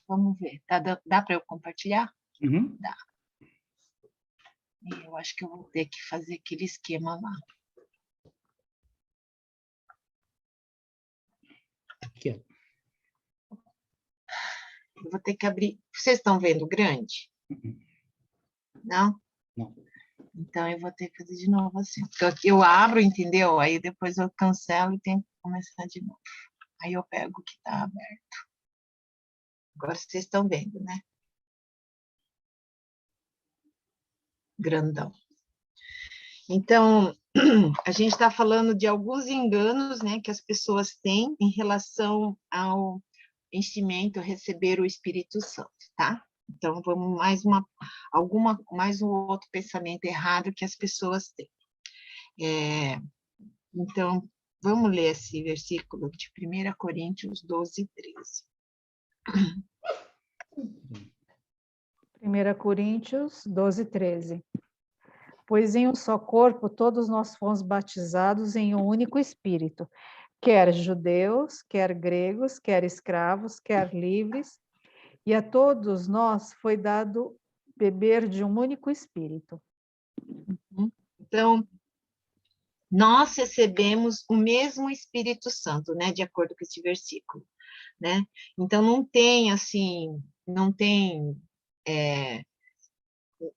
Vamos ver. Dá para eu compartilhar? Uhum. Dá. Eu acho que eu vou ter que fazer aquele esquema lá. Aqui, ó. Eu vou ter que abrir. Vocês estão vendo grande? Não? Não. Então, eu vou ter que fazer de novo assim. Eu abro, entendeu? Aí depois eu cancelo e tenho que começar de novo. Aí eu pego o que está aberto. Agora vocês estão vendo, né? Grandão. Então, a gente está falando de alguns enganos, né, que as pessoas têm em relação ao enchimento, receber o Espírito Santo, tá? Então, vamos mais um outro pensamento errado que as pessoas têm. Então, vamos ler esse versículo de 1 Coríntios 12, 13. 1 Coríntios 12, 13. Pois em um só corpo todos nós fomos batizados em um único Espírito, quer judeus, quer gregos, quer escravos, quer livres, e a todos nós foi dado beber de um único Espírito. Então, nós recebemos o mesmo Espírito Santo, né, de acordo com esse versículo, né? Então, não tem, assim, não tem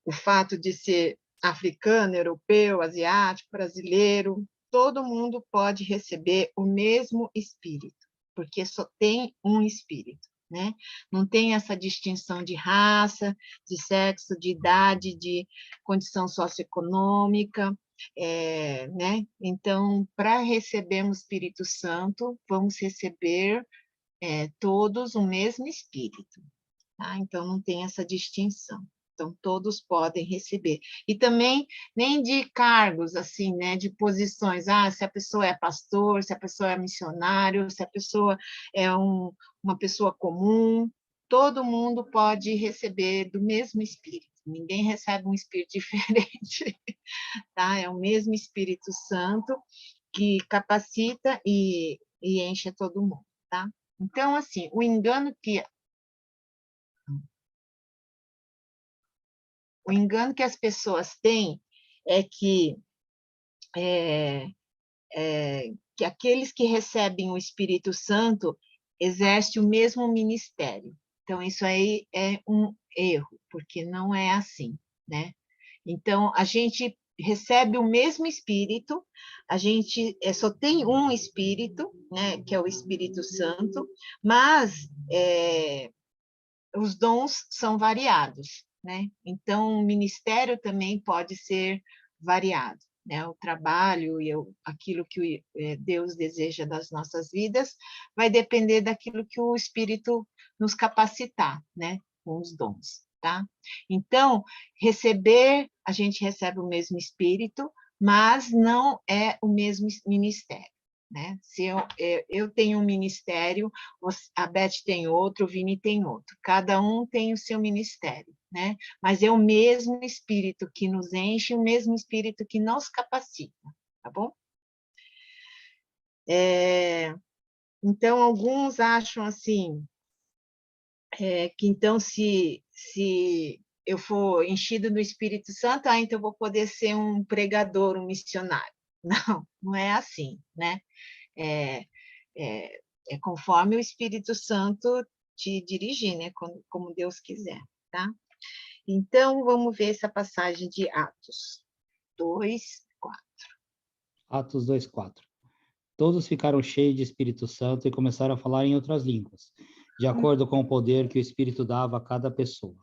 o fato de ser africano, europeu, asiático, brasileiro, todo mundo pode receber o mesmo Espírito, porque só tem um Espírito, né? Não tem essa distinção de raça, de sexo, de idade, de condição socioeconômica, né? Então, para recebermos o Espírito Santo, vamos receber todos o mesmo Espírito, tá? Então, não tem essa distinção. Então, todos podem receber. E também, nem de cargos, assim, né, de posições. Se a pessoa é pastor, se a pessoa é missionário, se a pessoa é uma pessoa comum, todo mundo pode receber do mesmo Espírito. Ninguém recebe um Espírito diferente, tá? É o mesmo Espírito Santo que capacita e enche todo mundo, tá? Então, assim, o engano que as pessoas têm é que aqueles que recebem o Espírito Santo exercem o mesmo ministério. Então, isso aí é um erro, porque não é assim, né? Então, a gente recebe o mesmo Espírito, a gente só tem um Espírito, né, que é o Espírito Santo, mas os dons são variados, né? Então, o ministério também pode ser variado, né? O trabalho e aquilo que Deus deseja das nossas vidas vai depender daquilo que o Espírito nos capacitar, né? Com os dons, tá? Então, a gente recebe o mesmo Espírito, mas não é o mesmo ministério, né? Se eu tenho um ministério, a Beth tem outro, o Vini tem outro. Cada um tem o seu ministério, né? Mas é o mesmo Espírito que nos enche, o mesmo Espírito que nos capacita, tá bom? Então, alguns acham assim, que então se eu for enchido do Espírito Santo, então eu vou poder ser um pregador, um missionário. Não, não é assim, né? É, conforme o Espírito Santo te dirigir, né? Como Deus quiser, tá? Então, vamos ver essa passagem de Atos 2, 4. Atos 2, 4. Todos ficaram cheios de Espírito Santo e começaram a falar em outras línguas, de acordo com o poder que o Espírito dava a cada pessoa.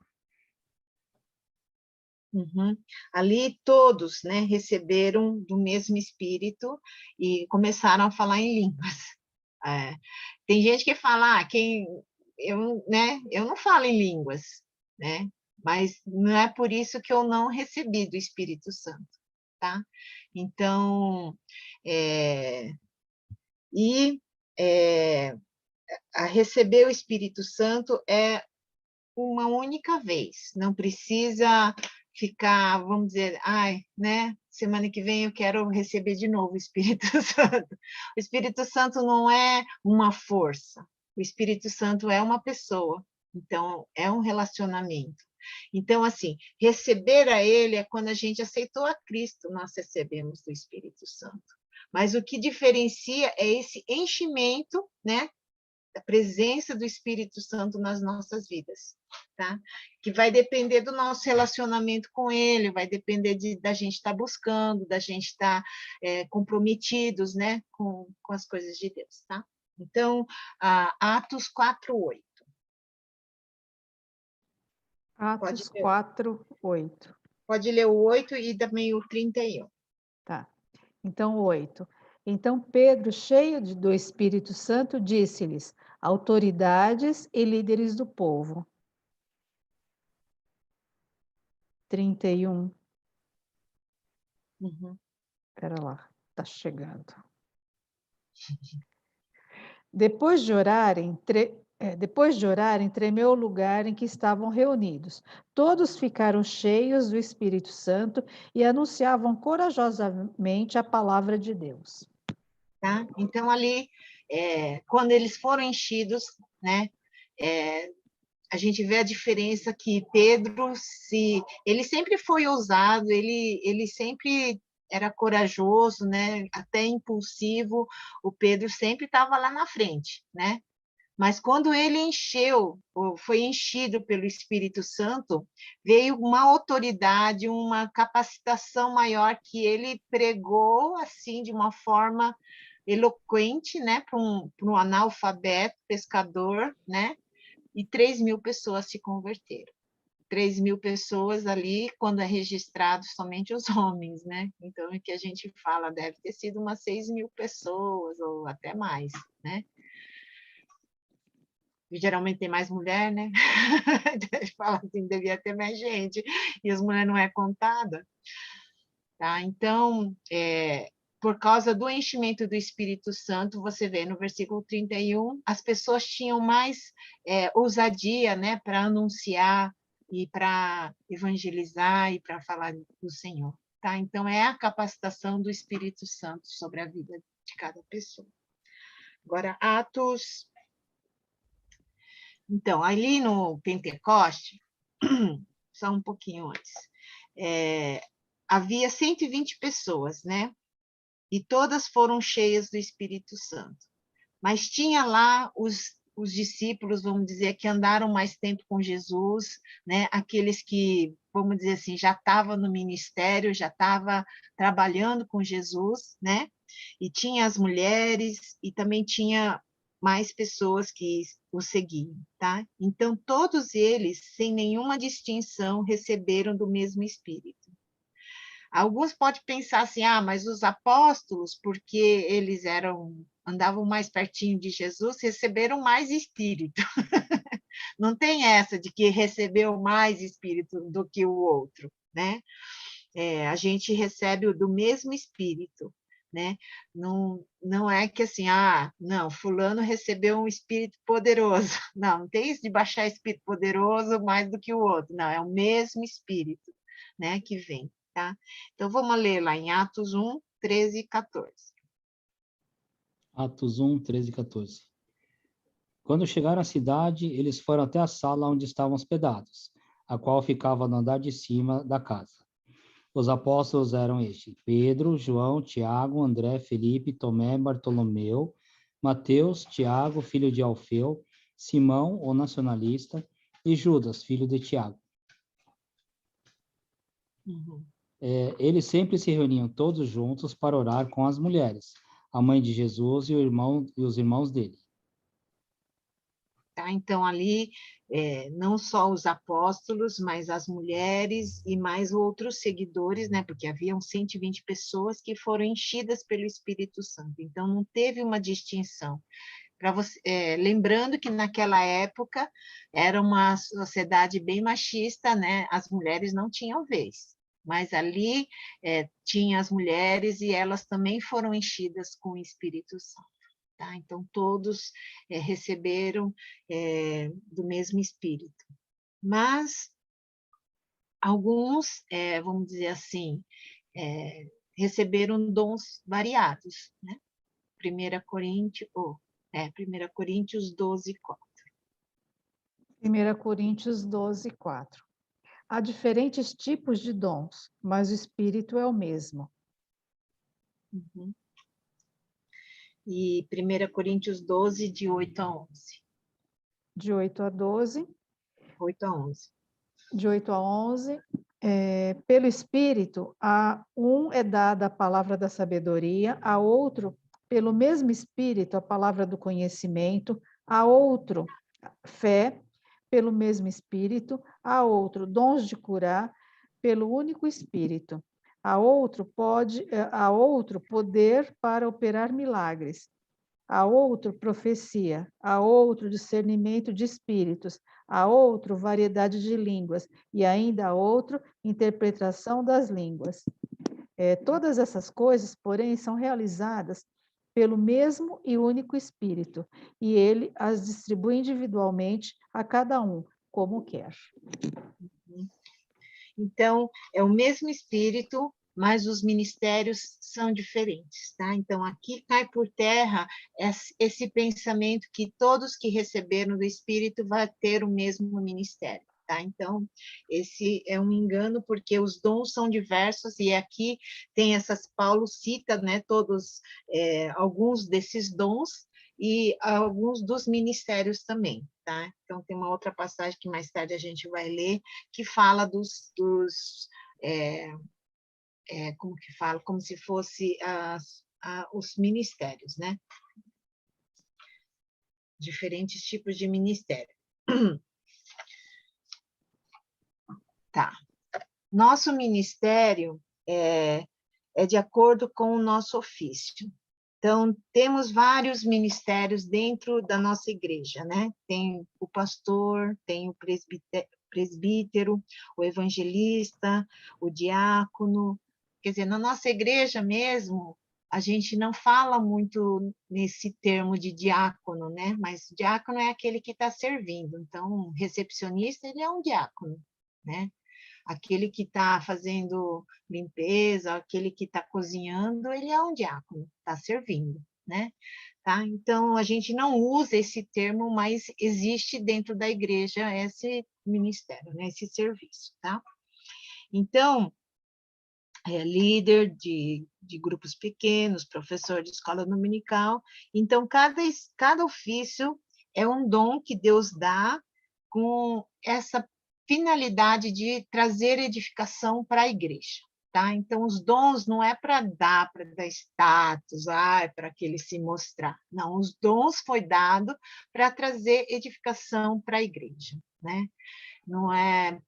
Uhum. Ali todos, né, receberam do mesmo Espírito e começaram a falar em línguas. Tem gente que fala, eu não falo em línguas, né? Mas não é por isso que eu não recebi do Espírito Santo, tá? Então, a receber o Espírito Santo é uma única vez, não precisa ficar, vamos dizer, né? Semana que vem eu quero receber de novo o Espírito Santo. O Espírito Santo não é uma força, O Espírito Santo é uma pessoa, então é um relacionamento. Então, assim, receber a Ele é quando a gente aceitou a Cristo, nós recebemos do Espírito Santo. Mas o que diferencia é esse enchimento, né, da presença do Espírito Santo nas nossas vidas, tá? Que vai depender do nosso relacionamento com Ele, vai depender da gente estar buscando, da gente estar comprometidos, né, com as coisas de Deus, tá? Então, Atos 4:8. Atos 4:8. Pode ler o 8 e também o 31. Tá. Então, 8. Então Pedro, cheio do Espírito Santo, disse-lhes: autoridades e líderes do povo. 31. Espera lá, está chegando. Depois de orarem, tremeu o lugar em que estavam reunidos. Todos ficaram cheios do Espírito Santo e anunciavam corajosamente a palavra de Deus. Tá? Então, ali, quando eles foram enchidos, né, a gente vê a diferença que Pedro, ele sempre foi ousado, ele sempre era corajoso, né, até impulsivo, o Pedro sempre estava lá na frente, né? Mas quando ele foi enchido pelo Espírito Santo, veio uma autoridade, uma capacitação maior que ele pregou assim de uma forma eloquente, né, para um analfabeto, pescador, né, e 3.000 pessoas se converteram. 3.000 pessoas ali, quando é registrado somente os homens, né? Então, o que a gente fala deve ter sido umas 6.000 pessoas, ou até mais, né? E geralmente tem mais mulher, né? A gente fala assim, devia ter mais gente, e as mulheres não é contada. Tá? Então, por causa do enchimento do Espírito Santo, você vê no versículo 31, as pessoas tinham mais ousadia, né, para anunciar e para evangelizar e para falar do Senhor. Tá? Então, é a capacitação do Espírito Santo sobre a vida de cada pessoa. Agora, Atos. Então, ali no Pentecoste, só um pouquinho antes, havia 120 pessoas, né? E todas foram cheias do Espírito Santo. Mas tinha lá os discípulos, vamos dizer, que andaram mais tempo com Jesus, né? Aqueles que, vamos dizer assim, já estavam no ministério, já estavam trabalhando com Jesus, né? E tinha as mulheres e também tinha mais pessoas que o seguiam, tá? Então, todos eles, sem nenhuma distinção, receberam do mesmo Espírito. Alguns podem pensar assim, mas os apóstolos, porque eles andavam mais pertinho de Jesus, receberam mais Espírito. Não tem essa de que recebeu mais Espírito do que o outro, né? A gente recebe do mesmo Espírito, né? Não é que assim, não, fulano recebeu um Espírito poderoso. Não tem isso de baixar Espírito poderoso mais do que o outro. Não, é o mesmo Espírito, né, que vem. Tá? Então, vamos ler lá em Atos 1, 13 e 14. Atos 1, 13 e 14. Quando chegaram à cidade, eles foram até a sala onde estavam hospedados, a qual ficava no andar de cima da casa. Os apóstolos eram estes: Pedro, João, Tiago, André, Felipe, Tomé, Bartolomeu, Mateus, Tiago, filho de Alfeu, Simão, o nacionalista, e Judas, filho de Tiago. Eles sempre se reuniam todos juntos para orar com as mulheres, a mãe de Jesus e os irmãos dele. Tá? Então, ali, não só os apóstolos, mas as mulheres e mais outros seguidores, né? Porque haviam 120 pessoas que foram enchidas pelo Espírito Santo. Então, não teve uma distinção. Lembrando que naquela época era uma sociedade bem machista, né? As mulheres não tinham vez. Mas ali tinha as mulheres e elas também foram enchidas com o Espírito Santo. Tá? Então, todos receberam do mesmo Espírito. Mas alguns, vamos dizer assim, receberam dons variados. Né? 1 Coríntios, 1 Coríntios 12, 4. 1 Coríntios 12, 4. Há diferentes tipos de dons, mas o Espírito é o mesmo. Uhum. E 1 Coríntios 12, de 8 a 11. De 8 a 12. 8 a 11. De 8 a 11. Pelo Espírito, a um é dada a palavra da sabedoria, a outro, pelo mesmo Espírito, a palavra do conhecimento, a outro, fé, pelo mesmo Espírito, a outro, dons de curar, pelo único Espírito, a outro poder para operar milagres, a outro profecia, a outro discernimento de espíritos, a outro variedade de línguas e ainda a outro interpretação das línguas. Todas essas coisas, porém, são realizadas pelo mesmo e único Espírito, e ele as distribui individualmente a cada um, como quer. Então, é o mesmo Espírito, mas os ministérios são diferentes, tá? Então, aqui cai por terra esse pensamento que todos que receberam do Espírito vão ter o mesmo ministério, tá? Então, esse é um engano, porque os dons são diversos, e aqui tem Paulo cita, né, alguns desses dons, e alguns dos ministérios também, tá? Então, tem uma outra passagem que mais tarde a gente vai ler, que fala como que fala? Como se fosse os ministérios, né? Diferentes tipos de ministério. Tá. Nosso ministério é de acordo com o nosso ofício. Então, temos vários ministérios dentro da nossa igreja, né? Tem o pastor, tem o presbítero, o evangelista, o diácono. Quer dizer, na nossa igreja mesmo, a gente não fala muito nesse termo de diácono, né? Mas diácono é aquele que está servindo. Então, recepcionista, ele é um diácono, né? Aquele que está fazendo limpeza, aquele que está cozinhando, ele é um diácono, está servindo, né? Tá? Então, a gente não usa esse termo, mas existe dentro da igreja esse ministério, né? Esse serviço, tá? Então, líder de grupos pequenos, professor de escola dominical. Então, cada ofício é um dom que Deus dá com essa finalidade de trazer edificação para a igreja, tá? Então, os dons não é para dar status, é para que ele se mostrar. Não, os dons foi dado para trazer edificação para a igreja, né? Não é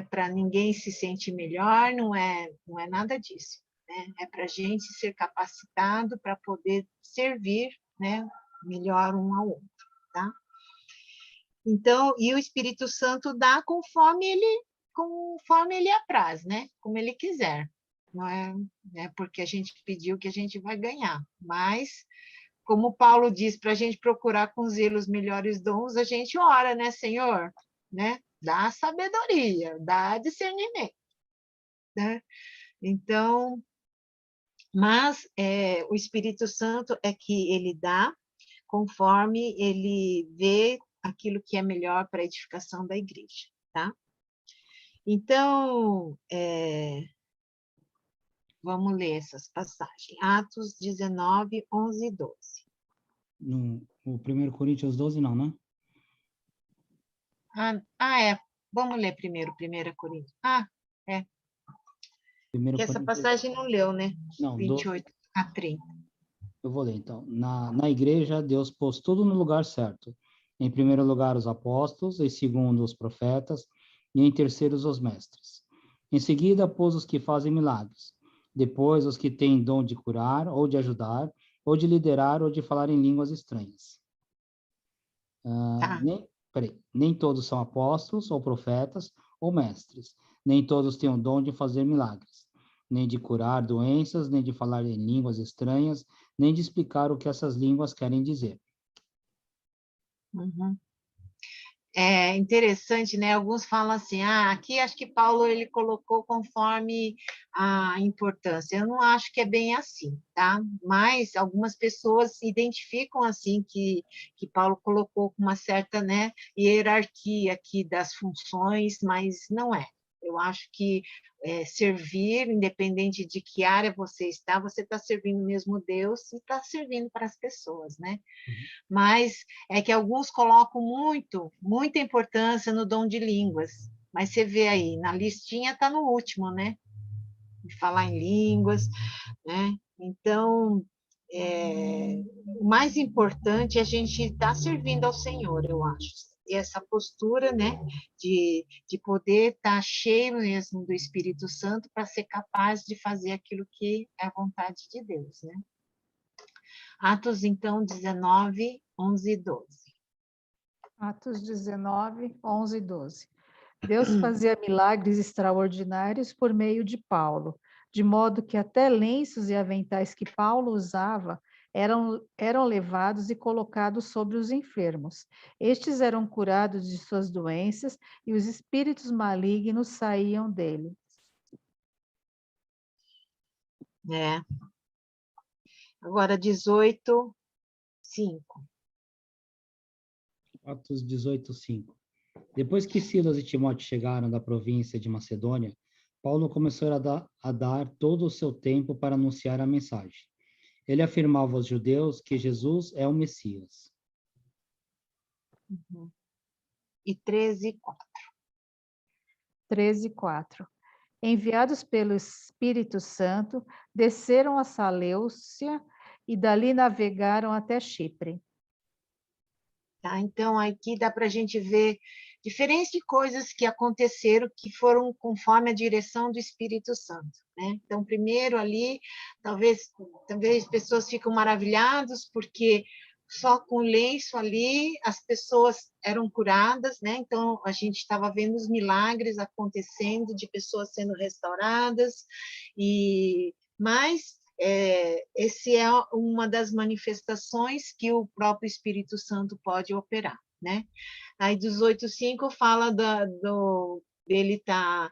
para ninguém se sentir melhor, não é nada disso, né? É para a gente ser capacitado para poder servir, né, melhor um ao outro, tá? Então, e o Espírito Santo dá conforme ele apraz, né? Como ele quiser. Não é porque a gente pediu que a gente vai ganhar, mas como Paulo diz para a gente procurar com zelo os melhores dons, a gente ora, né, Senhor, né? Dá sabedoria, dá discernimento, né? Então, mas o Espírito Santo é que ele dá conforme ele vê aquilo que é melhor para a edificação da igreja, tá? Então, vamos ler essas passagens. Atos 19, 11 e 12. O 1 Coríntios 12, não, né? Vamos ler primeiro 1 Coríntios. É. Primeiro Que essa Coríntios... passagem não leu, né? Não, 28 a 30. Eu vou ler, então. Na igreja, Deus pôs tudo no lugar certo. Em primeiro lugar, os apóstolos, em segundo, os profetas, e em terceiro, os mestres. Em seguida, pôs os que fazem milagres. Depois, os que têm dom de curar, ou de ajudar, ou de liderar, ou de falar em línguas estranhas. Tá. Nem todos são apóstolos, ou profetas, ou mestres. Nem todos têm o dom de fazer milagres, nem de curar doenças, nem de falar em línguas estranhas, nem de explicar o que essas línguas querem dizer. Uhum. é interessante, né? Alguns falam assim, aqui acho que Paulo ele colocou conforme a importância. Eu não acho que é bem assim, tá? Mas algumas pessoas identificam assim que Paulo colocou com uma certa, né, hierarquia aqui das funções, mas não é. Eu acho que servir, independente de que área você está servindo o mesmo Deus e está servindo para as pessoas, né? Mas é que alguns colocam muita importância no dom de línguas. Mas você vê aí, na listinha está no último, né? De falar em línguas, né? Então, o mais importante é a gente estar servindo ao Senhor, eu acho. E essa postura, né, de poder estar cheio mesmo do Espírito Santo para ser capaz de fazer aquilo que é a vontade de Deus, né? Atos, então, 19, 11 e 12. Atos 19, 11 e 12. Deus fazia milagres extraordinários por meio de Paulo, de modo que até lenços e aventais que Paulo usava eram levados e colocados sobre os enfermos. Estes eram curados de suas doenças e os espíritos malignos saíam dele. É. Agora, 18, 5. Atos 18, 5. Depois que Silas e Timóteo chegaram da província de Macedônia, Paulo começou a dar todo o seu tempo para anunciar a mensagem. Ele afirmava aos judeus que Jesus é o Messias. Uhum. E 13, 4. 13, 4. Enviados pelo Espírito Santo, desceram a Saleucia e dali navegaram até Chipre. Tá? Então, aqui dá para a gente ver diferentes coisas que aconteceram que foram conforme a direção do Espírito Santo. Né? Então, primeiro ali, talvez pessoas ficam maravilhadas porque só com lenço ali as pessoas eram curadas, né? Então a gente estava vendo os milagres acontecendo de pessoas sendo restauradas mas esse é uma das manifestações que o próprio Espírito Santo pode operar, né? Aí 18:5 fala dele estar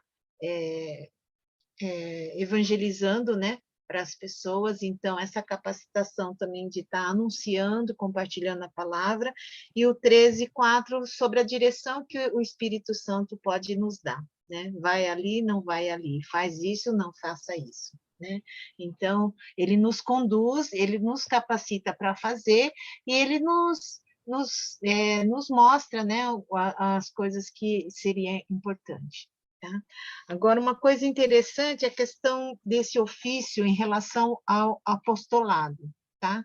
evangelizando, né, para as pessoas, então essa capacitação também de estar anunciando, compartilhando a palavra, e o 13:4 sobre a direção que o Espírito Santo pode nos dar, né? Vai ali, não vai ali, faz isso, não faça isso. Né? Então, ele nos conduz, ele nos capacita para fazer e ele nos mostra, né, as coisas que seria importante. Tá? Agora, uma coisa interessante é a questão desse ofício em relação ao apostolado. Tá?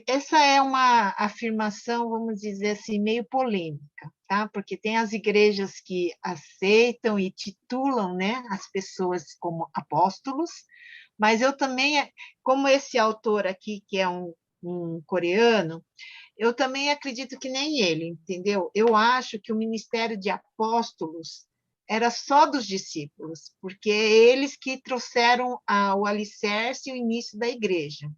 Essa é uma afirmação, vamos dizer assim, meio polêmica, tá? Porque tem as igrejas que aceitam e titulam, né, as pessoas como apóstolos, mas eu também, como esse autor aqui, que é um coreano, eu também acredito que nem ele, entendeu? Eu acho que o ministério de apóstolos era só dos discípulos, porque é eles que trouxeram o alicerce e o início da igreja.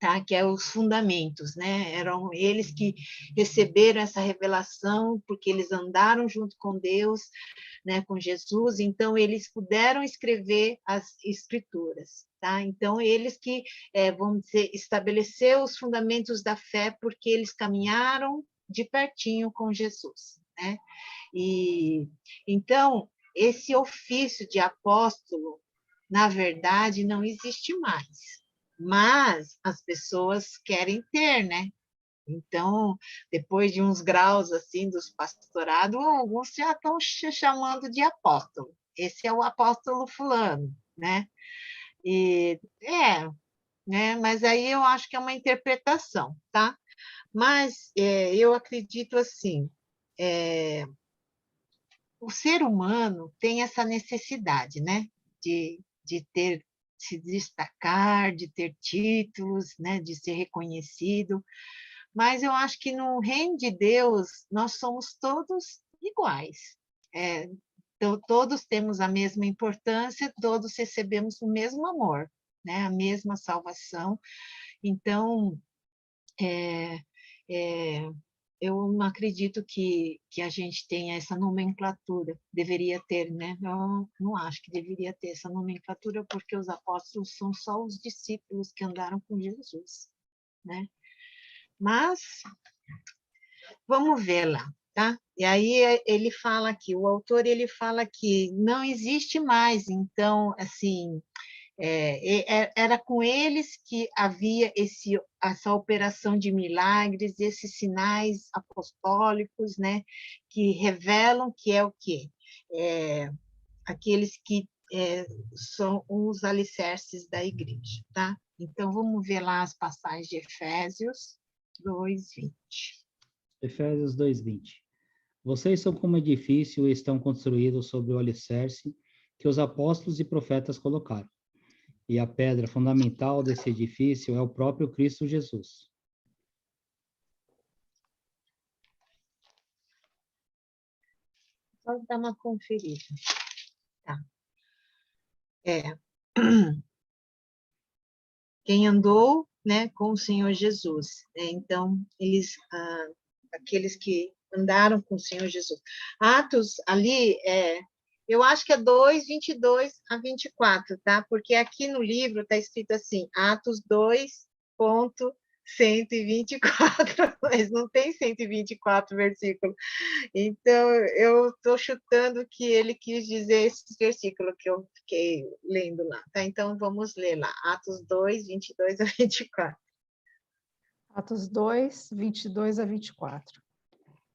Tá? Que é os fundamentos, né? Eram eles que receberam essa revelação porque eles andaram junto com Deus, né? Com Jesus, então eles puderam escrever as escrituras, tá? Então eles que, vamos dizer, estabeleceu os fundamentos da fé porque eles caminharam de pertinho com Jesus, né? E então esse ofício de apóstolo, na verdade, não existe mais. Mas as pessoas querem ter, né? Então, depois de uns graus assim dos pastorados, alguns já estão chamando de apóstolo. Esse é o apóstolo fulano, né? Né? Mas aí eu acho que é uma interpretação, tá? Mas eu acredito assim, o ser humano tem essa necessidade, né? De ter se destacar, de ter títulos, né, de ser reconhecido, mas eu acho que no reino de Deus nós somos todos iguais. Então, todos temos a mesma importância, todos recebemos o mesmo amor, né, a mesma salvação. Então, é, é, eu não acredito que a gente tenha essa nomenclatura. Deveria ter, né? Eu não acho que deveria ter essa nomenclatura, porque os apóstolos são só os discípulos que andaram com Jesus, né? Mas vamos ver lá, tá? E aí ele fala aqui, o autor ele fala que não existe mais, então, assim, era com eles que havia essa operação de milagres, esses sinais apostólicos, né, que revelam que é o quê? Aqueles que são os alicerces da igreja, tá? Então, vamos ver lá as passagens de Efésios 2:20. Efésios 2:20. Vocês são como edifício e estão construídos sobre o alicerce que os apóstolos e profetas colocaram. E a pedra fundamental desse edifício é o próprio Cristo Jesus. Só dar uma conferida. Tá. Quem andou, né, com o Senhor Jesus, né? Então, aqueles que andaram com o Senhor Jesus. Atos, ali, eu acho que é 2:22-24, tá? Porque aqui no livro está escrito assim, Atos 2:124, mas não tem 124 versículos. Então, eu estou chutando que ele quis dizer esse versículo que eu fiquei lendo lá, tá? Então, vamos ler lá, Atos 2:22-24. Atos 2:22-24.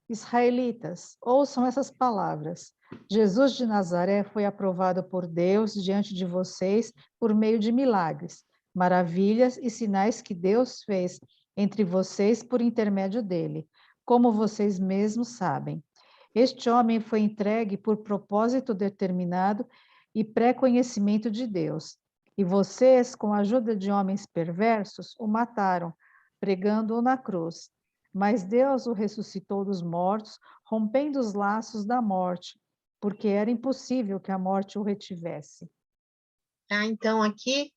Israelitas, ouçam essas palavras. Jesus de Nazaré foi aprovado por Deus diante de vocês por meio de milagres, maravilhas e sinais que Deus fez entre vocês por intermédio dele, como vocês mesmos sabem. Este homem foi entregue por propósito determinado e pré-conhecimento de Deus. E vocês, com a ajuda de homens perversos, o mataram, pregando-o na cruz. Mas Deus o ressuscitou dos mortos, rompendo os laços da morte, porque era impossível que a morte o retivesse. Tá? Então, aqui,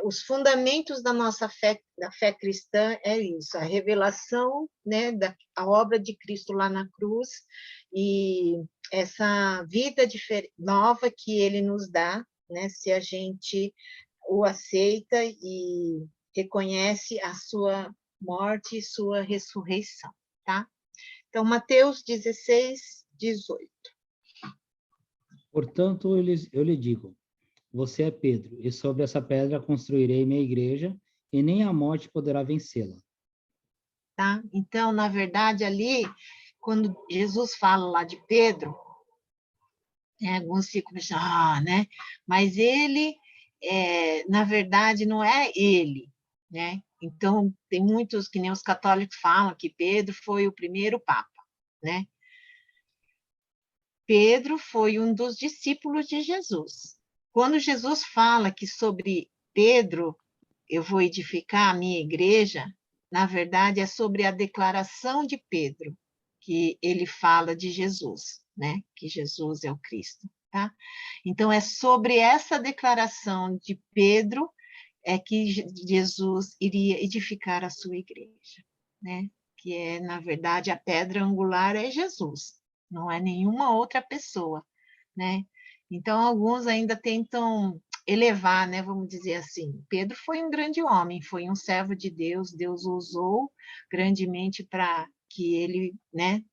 os fundamentos da nossa fé, da fé cristã, é isso, a revelação, né, a obra de Cristo lá na cruz, e essa vida nova que ele nos dá, né, se a gente o aceita e reconhece a sua morte e sua ressurreição, tá? Então, Mateus 16:18. Portanto, eu lhe digo, você é Pedro, e sobre essa pedra construirei minha igreja, e nem a morte poderá vencê-la. Tá? Então, na verdade, ali, quando Jesus fala lá de Pedro, alguns ficam pensando, né? Mas ele, na verdade, não é ele, né? Então, tem muitos, que nem os católicos falam, que Pedro foi o primeiro papa, né? Pedro foi um dos discípulos de Jesus. Quando Jesus fala que sobre Pedro eu vou edificar a minha igreja, na verdade é sobre a declaração de Pedro, que ele fala de Jesus, né? Que Jesus é o Cristo, tá? Então é sobre essa declaração de Pedro que Jesus iria edificar a sua igreja, né? Que é, na verdade, a pedra angular é Jesus, não é nenhuma outra pessoa, né? Então, alguns ainda tentam elevar, né, vamos dizer assim. Pedro foi um grande homem, foi um servo de Deus, Deus o usou grandemente para que ele, né,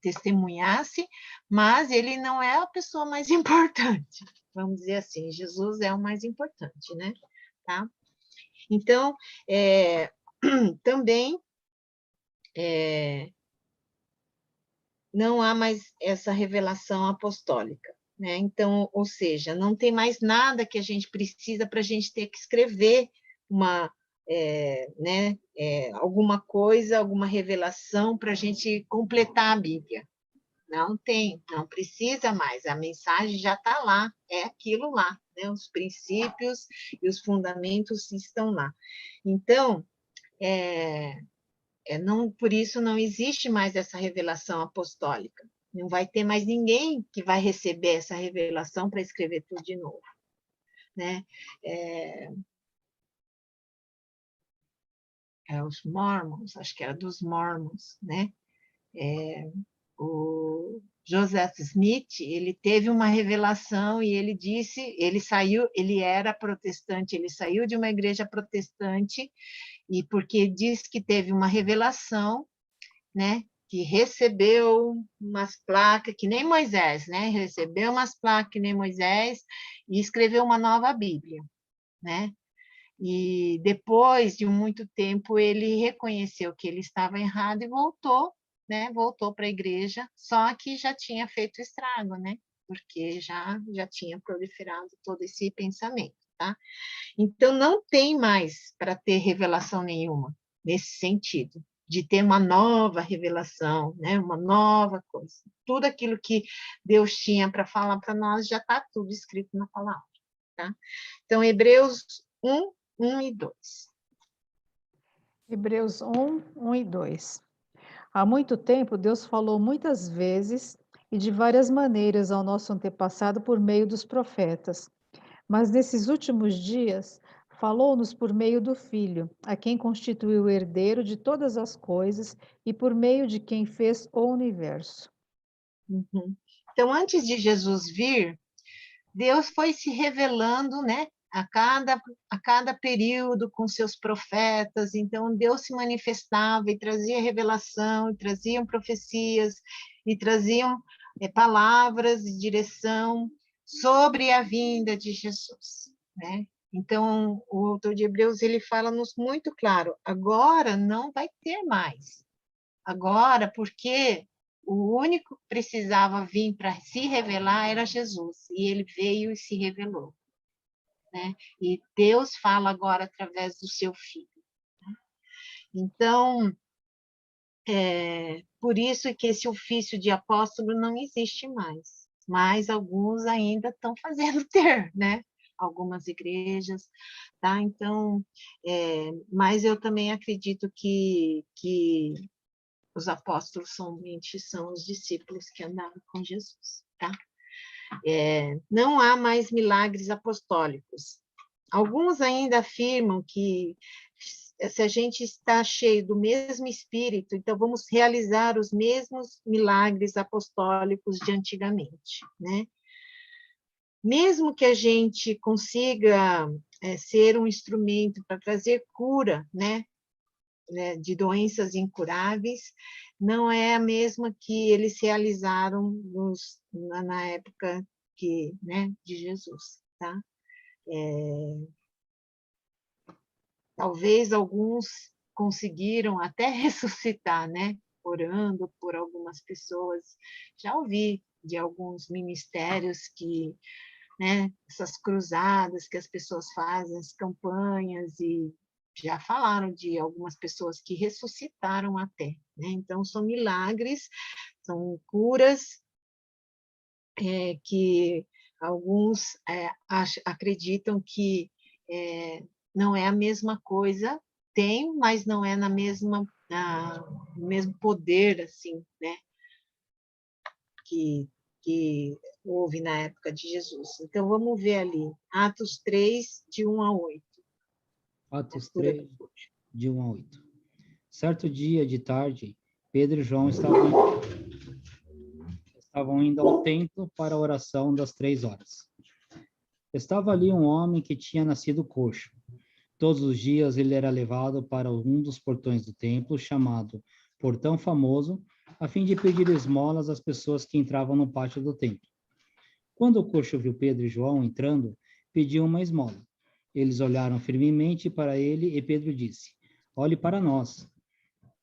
testemunhasse, mas ele não é a pessoa mais importante, vamos dizer assim. Jesus é o mais importante, né? Tá? Então, também não há mais essa revelação apostólica, né? Então, ou seja, não tem mais nada que a gente precisa para a gente ter que escrever né, alguma coisa, alguma revelação para a gente completar a Bíblia. Não tem, não precisa mais, a mensagem já está lá, é aquilo lá, né? Os princípios e os fundamentos estão lá. Então, não, por isso não existe mais essa revelação apostólica. Não vai ter mais ninguém que vai receber essa revelação para escrever tudo de novo, né? os Mormons, acho que era dos Mormons, né? O Joseph Smith, ele teve uma revelação e ele disse, ele era protestante, ele saiu de uma igreja protestante e porque diz que teve uma revelação, né? Que recebeu umas placas que nem Moisés, né? Recebeu umas placas que nem Moisés e escreveu uma nova Bíblia, né? E depois de muito tempo ele reconheceu que ele estava errado e voltou, né? Voltou para a igreja, só que já tinha feito estrago, né? Porque já tinha proliferado todo esse pensamento, tá? Então não tem mais para ter revelação nenhuma nesse sentido, de ter uma nova revelação, né? Uma nova coisa. Tudo aquilo que Deus tinha para falar para nós já está tudo escrito na palavra, tá? Então Hebreus 1 e 2. Hebreus 1 e 2. Há muito tempo, Deus falou muitas vezes e de várias maneiras ao nosso antepassado por meio dos profetas. Mas nesses últimos dias, falou-nos por meio do Filho, a quem constituiu o herdeiro de todas as coisas e por meio de quem fez o universo. Uhum. Então, antes de Jesus vir, Deus foi se revelando, né? A cada período com seus profetas, então Deus se manifestava e trazia revelação, e traziam profecias, e traziam palavras de direção sobre a vinda de Jesus, né? Então, o autor de Hebreus, ele fala-nos muito claro, agora não vai ter mais. Agora, porque o único que precisava vir para se revelar era Jesus, e ele veio e se revelou, né? E Deus fala agora através do seu Filho. Né? Então, por isso que esse ofício de apóstolo não existe mais, mas alguns ainda estão fazendo ter, né? Algumas igrejas, tá? Então, mas eu também acredito que os apóstolos somente são os discípulos que andaram com Jesus, tá? Não há mais milagres apostólicos. Alguns ainda afirmam que se a gente está cheio do mesmo Espírito, então vamos realizar os mesmos milagres apostólicos de antigamente, né? Mesmo que a gente consiga ser um instrumento para trazer cura, né, de doenças incuráveis, não é a mesma que eles realizaram na época né, de Jesus, tá? Talvez alguns conseguiram até ressuscitar, né? Orando por algumas pessoas. Já ouvi de alguns ministérios que, né, essas cruzadas que as pessoas fazem, as campanhas, e já falaram de algumas pessoas que ressuscitaram até, né? Então, são milagres, são curas que alguns acreditam que não é a mesma coisa, tem, mas não é no mesmo poder, assim, né? Que houve na época de Jesus. Então, vamos ver ali, Atos 3, de 1 a 8. Atos 3, de 1 a 8. Certo dia de tarde, Pedro e João estavam indo ao templo para a oração das 3 horas. Estava ali um homem que tinha nascido coxo. Todos os dias ele era levado para um dos portões do templo, chamado Portão Famoso, a fim de pedir esmolas às pessoas que entravam no pátio do templo. Quando o coxo viu Pedro e João entrando, pediu uma esmola. Eles olharam firmemente para ele e Pedro disse: "Olhe para nós."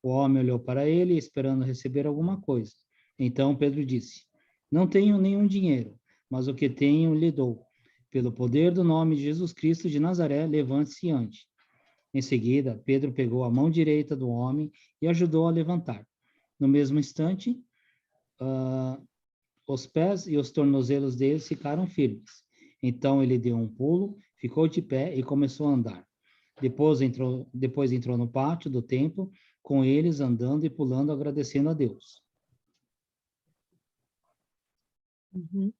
O homem olhou para ele, esperando receber alguma coisa. Então Pedro disse: "Não tenho nenhum dinheiro, mas o que tenho lhe dou. Pelo poder do nome de Jesus Cristo de Nazaré, levante-se e ande." Em seguida, Pedro pegou a mão direita do homem e ajudou a levantar. No mesmo instante, os pés e os tornozelos deles ficaram firmes. Então ele deu um pulo, ficou de pé e começou a andar. Depois entrou no pátio do templo, com eles andando e pulando, agradecendo a Deus. Uhum.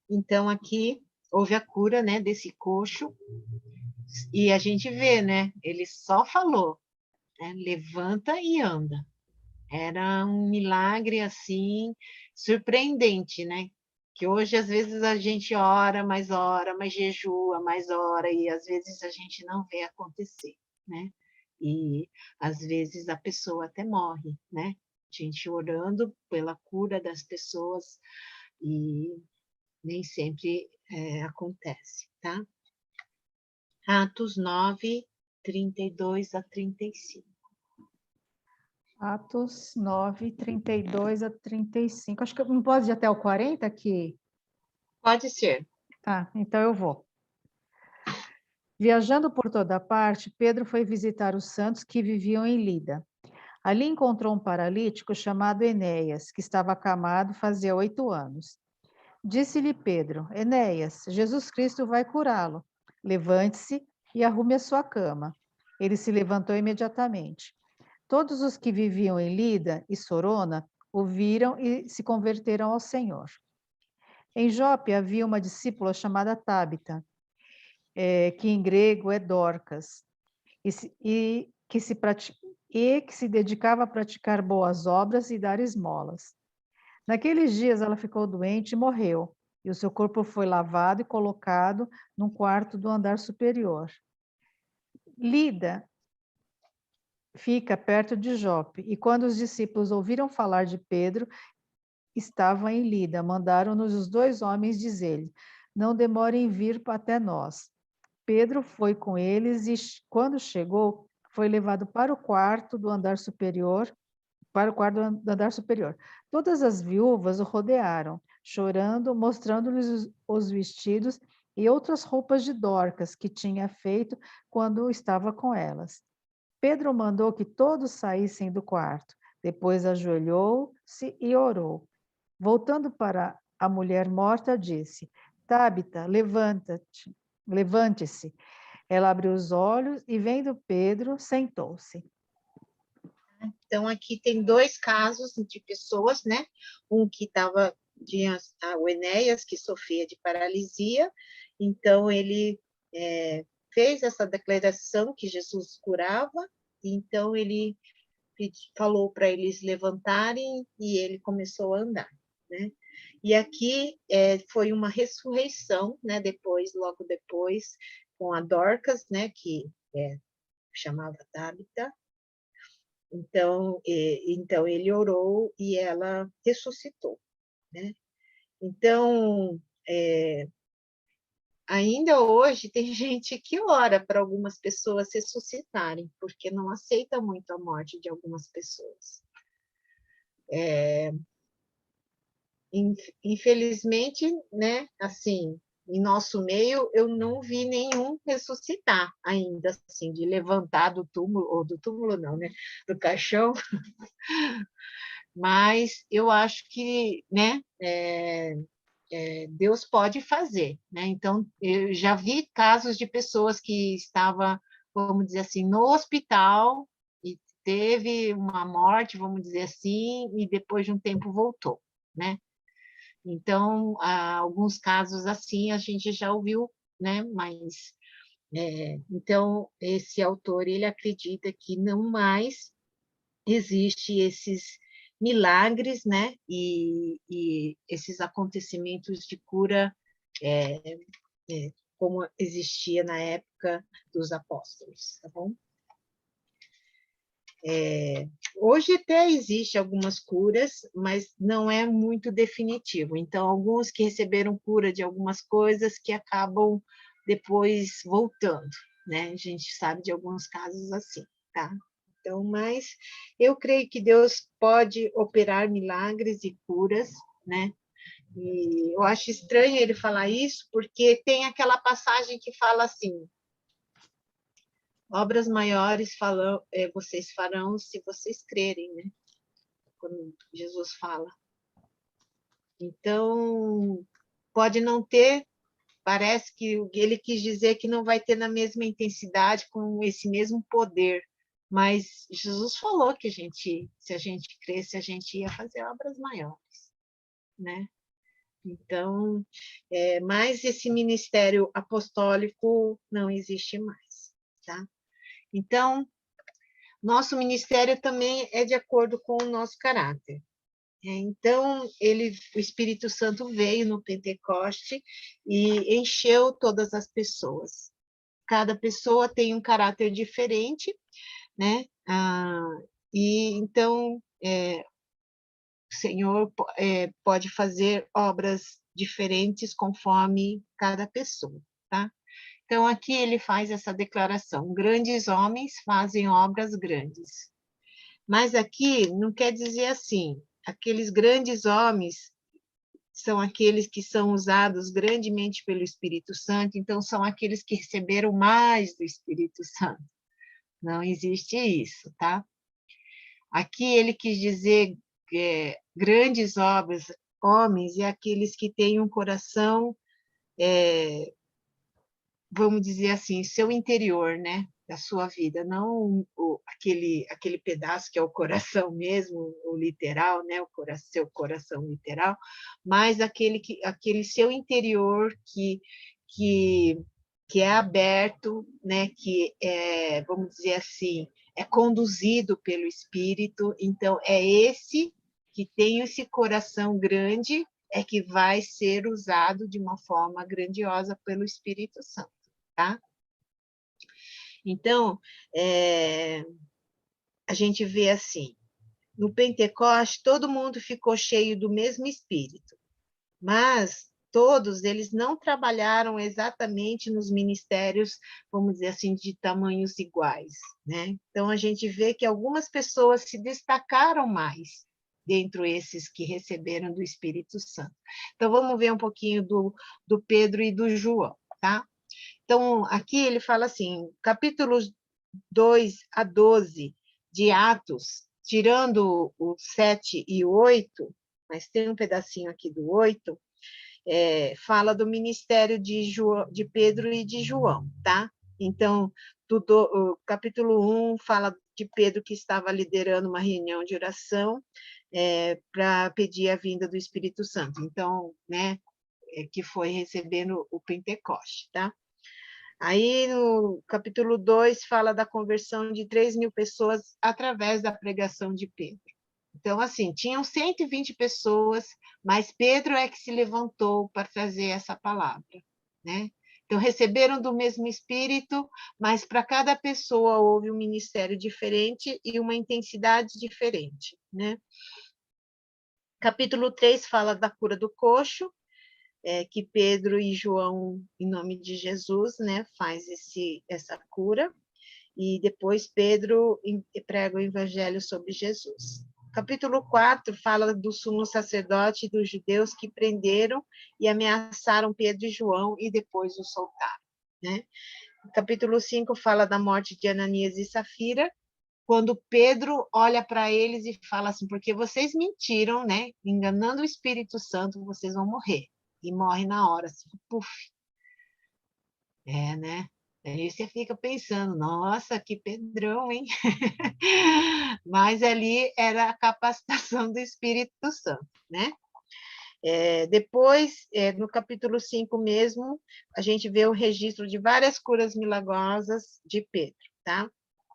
Então, aqui houve a cura, né, desse coxo, e a gente vê, né, ele só falou, né? Levanta e anda. Era um milagre, assim, surpreendente, né? Que hoje, às vezes, a gente ora, mas jejua, mais ora, e às vezes a gente não vê acontecer, né? E às vezes a pessoa até morre, né? A gente orando pela cura das pessoas e nem sempre acontece, tá? Atos 9, 32 a 35. Atos 9, 32 a 35. Acho que não pode ir até o 40 aqui. Pode ser. Tá, então eu vou. Viajando por toda parte, Pedro foi visitar os santos que viviam em Lida. Ali encontrou um paralítico chamado Enéas, que estava acamado fazia 8 anos. Disse-lhe Pedro: Enéas, Jesus Cristo vai curá-lo. Levante-se e arrume a sua cama. Ele se levantou imediatamente. Todos os que viviam em Lida e Sorona ouviram e se converteram ao Senhor. Em Jope havia uma discípula chamada Tábita, que em grego é Dorcas, e que se dedicava a praticar boas obras e dar esmolas. Naqueles dias ela ficou doente e morreu, e o seu corpo foi lavado e colocado num quarto do andar superior. Lida fica perto de Jope, e quando os discípulos ouviram falar de Pedro, estava em Lida, mandaram-nos os 2 homens dizer-lhe: não demorem em vir até nós. Pedro foi com eles e, quando chegou, foi levado para o quarto do andar superior, Todas as viúvas o rodearam, chorando, mostrando-lhes os vestidos e outras roupas de Dorcas que tinha feito quando estava com elas. Pedro mandou que todos saíssem do quarto. Depois ajoelhou-se e orou. Voltando para a mulher morta, disse: Tábita, levanta-te, levante-se. Ela abriu os olhos e, vendo Pedro, sentou-se. Então, aqui tem 2 casos de pessoas, né? Um que tinha o Enéas, que sofria de paralisia, então ele fez essa declaração que Jesus curava, então ele falou para eles levantarem e ele começou a andar, né? E aqui foi uma ressurreição, né? Logo depois, com a Dorcas, né? Que chamava Tabita. Então ele orou e ela ressuscitou, né? Então, ainda hoje tem gente que ora para algumas pessoas ressuscitarem, porque não aceita muito a morte de algumas pessoas. Infelizmente, né, assim, em nosso meio, eu não vi nenhum ressuscitar ainda, assim, de levantar do túmulo, ou do túmulo não, né, do caixão, mas eu acho que, né, Deus pode fazer, né? Então, eu já vi casos de pessoas que estavam, vamos dizer assim, no hospital e teve uma morte, vamos dizer assim, e depois de um tempo voltou, né? Então, alguns casos assim a gente já ouviu, né? Mas, então, esse autor, ele acredita que não mais existe esses milagres, né? E esses acontecimentos de cura como existia na época dos apóstolos, tá bom? Hoje até existe algumas curas, mas não é muito definitivo. Então, alguns que receberam cura de algumas coisas que acabam depois voltando, né? A gente sabe de alguns casos assim, tá? Então, mas eu creio que Deus pode operar milagres e curas, né? E eu acho estranho ele falar isso, porque tem aquela passagem que fala assim: obras maiores vocês farão se vocês crerem, né? Quando Jesus fala. Então, pode não ter, parece que ele quis dizer que não vai ter na mesma intensidade, com esse mesmo poder, mas Jesus falou que se a gente cresce, a gente ia fazer obras maiores, né? Então, mas esse ministério apostólico não existe mais, tá? Então, Nosso ministério também é de acordo com o nosso caráter. Então, o Espírito Santo veio no Pentecoste e encheu todas as pessoas. Cada pessoa tem um caráter diferente, né? E então, o Senhor pode fazer obras diferentes conforme cada pessoa, tá? Então, aqui ele faz essa declaração: grandes homens fazem obras grandes. Mas aqui não quer dizer assim, aqueles grandes homens são aqueles que são usados grandemente pelo Espírito Santo, então são aqueles que receberam mais do Espírito Santo. Não existe isso, tá? Aqui ele quis dizer grandes obras, homens, e aqueles que têm um coração, vamos dizer assim, seu interior, né? Da sua vida, não aquele pedaço que é o coração mesmo, o literal, né? Seu coração literal, mas aquele seu interior que é aberto, né? Que é, vamos dizer assim, é conduzido pelo Espírito. Então, é esse que tem esse coração grande é que vai ser usado de uma forma grandiosa pelo Espírito Santo, tá? Então, a gente vê assim, no Pentecoste, todo mundo ficou cheio do mesmo Espírito, mas todos eles não trabalharam exatamente nos ministérios, vamos dizer assim, de tamanhos iguais, né? Então, a gente vê que algumas pessoas se destacaram mais dentro esses que receberam do Espírito Santo. Então, vamos ver um pouquinho do Pedro e do João, tá? Então, aqui ele fala assim, capítulos 2 a 12 de Atos, tirando o 7 e o 8, mas tem um pedacinho aqui do 8, fala do ministério de Pedro e de João, tá? Então, o capítulo 1 fala de Pedro que estava liderando uma reunião de oração para pedir a vinda do Espírito Santo. Então, né, que foi recebendo o Pentecoste, tá? Aí, no capítulo 2, fala da conversão de 3.000 pessoas através da pregação de Pedro. Então, assim, tinham 120 pessoas, mas Pedro é que se levantou para trazer essa palavra, né? Então, receberam do mesmo Espírito, mas para cada pessoa houve um ministério diferente e uma intensidade diferente, né? Capítulo 3 fala da cura do coxo, que Pedro e João, em nome de Jesus, né, faz essa cura, e depois Pedro prega o evangelho sobre Jesus. Capítulo 4 fala do sumo sacerdote e dos judeus que prenderam e ameaçaram Pedro e João e depois os soltaram, né? Capítulo 5 fala da morte de Ananias e Safira, quando Pedro olha para eles e fala assim, porque vocês mentiram, né? Enganando o Espírito Santo, vocês vão morrer. E morre na hora, assim, puf. Né? Aí você fica pensando, nossa, que Pedrão, hein? Mas ali era a capacitação do Espírito Santo, né? Depois, no capítulo 5 mesmo, a gente vê o registro de várias curas milagrosas de Pedro, tá?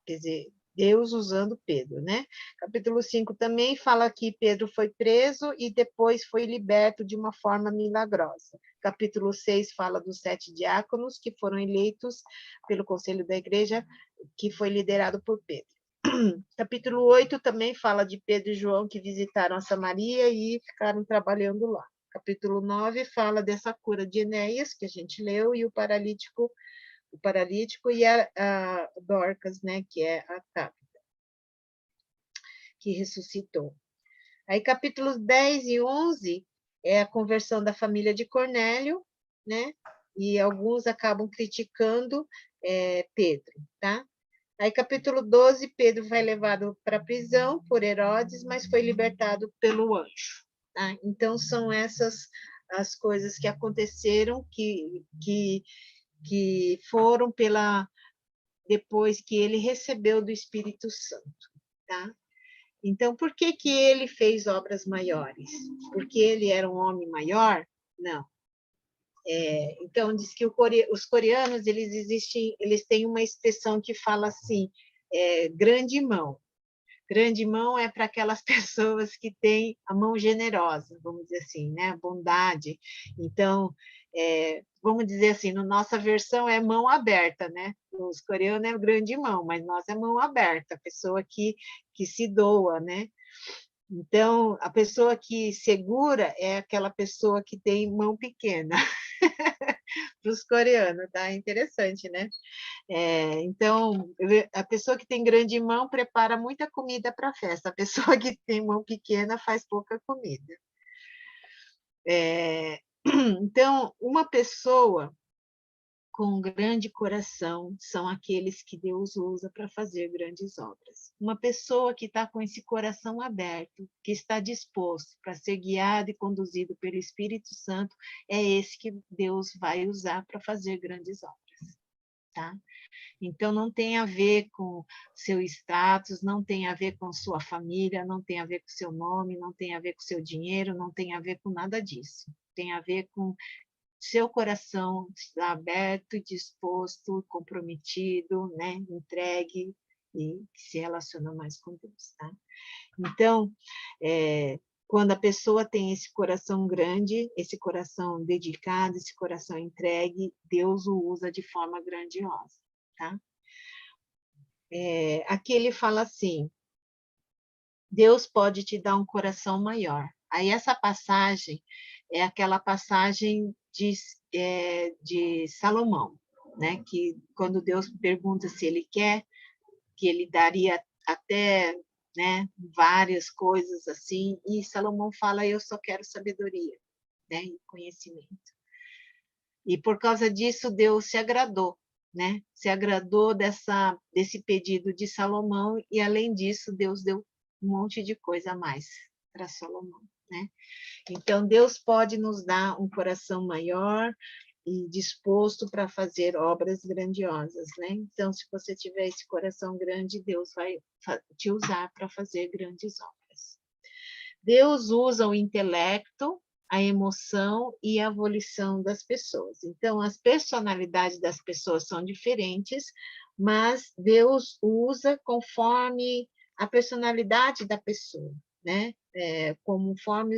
Quer dizer, Deus usando Pedro, né? Capítulo 5 também fala que Pedro foi preso e depois foi liberto de uma forma milagrosa. Capítulo 6 fala dos 7 diáconos que foram eleitos pelo conselho da igreja, que foi liderado por Pedro. Capítulo 8 também fala de Pedro e João que visitaram a Samaria e ficaram trabalhando lá. Capítulo 9 fala dessa cura de Enéas, que a gente leu, e o paralítico e a Dorcas, né, que é a Tabita, que ressuscitou. Aí, capítulos 10 e 11 é a conversão da família de Cornélio, né, e alguns acabam criticando Pedro, tá? Aí, capítulo 12, Pedro vai levado para a prisão por Herodes, mas foi libertado pelo anjo, tá? Então, são essas as coisas que aconteceram, que foram depois que ele recebeu do Espírito Santo, tá? Então, por que ele fez obras maiores? Porque ele era um homem maior? Não. Então, diz que os coreanos, eles têm uma expressão que fala assim, grande mão. Grande mão é para aquelas pessoas que têm a mão generosa, vamos dizer assim, né? Bondade. Então, vamos dizer assim, na nossa versão é mão aberta, né? Os coreanos é grande mão, mas nós é mão aberta, a pessoa que se doa, né? Então, a pessoa que segura é aquela pessoa que tem mão pequena. Para os coreanos, tá? Interessante, né? Então, a pessoa que tem grande mão prepara muita comida para a festa, a pessoa que tem mão pequena faz pouca comida. Então, uma pessoa com um grande coração são aqueles que Deus usa para fazer grandes obras. Uma pessoa que está com esse coração aberto, que está disposto para ser guiado e conduzido pelo Espírito Santo, é esse que Deus vai usar para fazer grandes obras, tá? Então, não tem a ver com seu status, não tem a ver com sua família, não tem a ver com seu nome, não tem a ver com seu dinheiro, não tem a ver com nada disso. Tem a ver com seu coração estar aberto, disposto, comprometido, né? Entregue e se relaciona mais com Deus, tá? Então, quando a pessoa tem esse coração grande, esse coração dedicado, esse coração entregue, Deus o usa de forma grandiosa, tá? Aqui ele fala assim, Deus pode te dar um coração maior. Aí essa passagem é aquela passagem de Salomão, né? Que quando Deus pergunta se ele quer, que ele daria até, né, várias coisas assim, e Salomão fala, eu só quero sabedoria, né, e conhecimento. E por causa disso Deus se agradou, né? Se agradou desse pedido de Salomão, e além disso Deus deu um monte de coisa a mais para Salomão, né? Então Deus pode nos dar um coração maior e disposto para fazer obras grandiosas, né? Então, se você tiver esse coração grande, Deus vai te usar para fazer grandes obras. Deus usa o intelecto, a emoção e a volição das pessoas. Então, as personalidades das pessoas são diferentes, mas Deus usa conforme a personalidade da pessoa, né? Conforme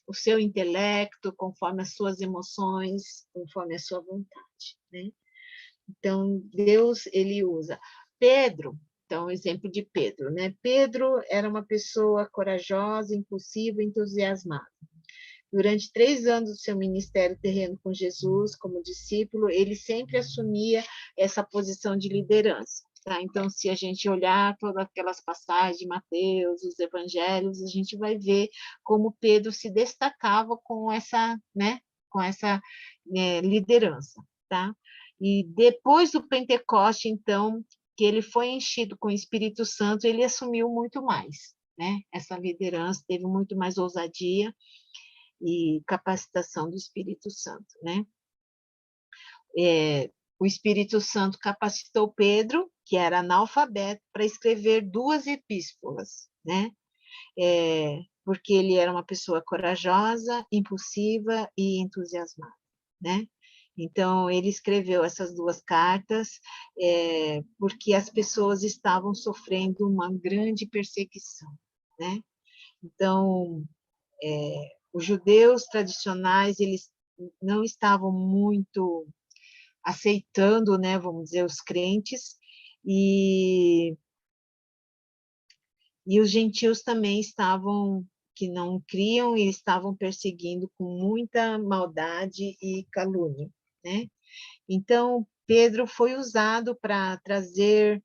o seu intelecto, conforme as suas emoções, conforme a sua vontade, né? Então, Deus, ele usa. Pedro, então, exemplo de Pedro, né? Pedro era uma pessoa corajosa, impulsiva, entusiasmada. Durante 3 anos do seu ministério terreno com Jesus, como discípulo, ele sempre assumia essa posição de liderança. Tá? Então, se a gente olhar todas aquelas passagens de Mateus, os evangelhos, a gente vai ver como Pedro se destacava com essa, né, liderança. Tá? E depois do Pentecoste, então, que ele foi enchido com o Espírito Santo, ele assumiu muito mais, né? Essa liderança, teve muito mais ousadia e capacitação do Espírito Santo, né? O Espírito Santo capacitou Pedro, que era analfabeto, para escrever 2 epístolas, né? Porque ele era uma pessoa corajosa, impulsiva e entusiasmada, né? Então, ele escreveu essas 2 cartas porque as pessoas estavam sofrendo uma grande perseguição, né? Então, os judeus tradicionais, eles não estavam muito aceitando, né, vamos dizer, os crentes, e os gentios também estavam, que não criam, e estavam perseguindo com muita maldade e calúnia, né? Então, Pedro foi usado para trazer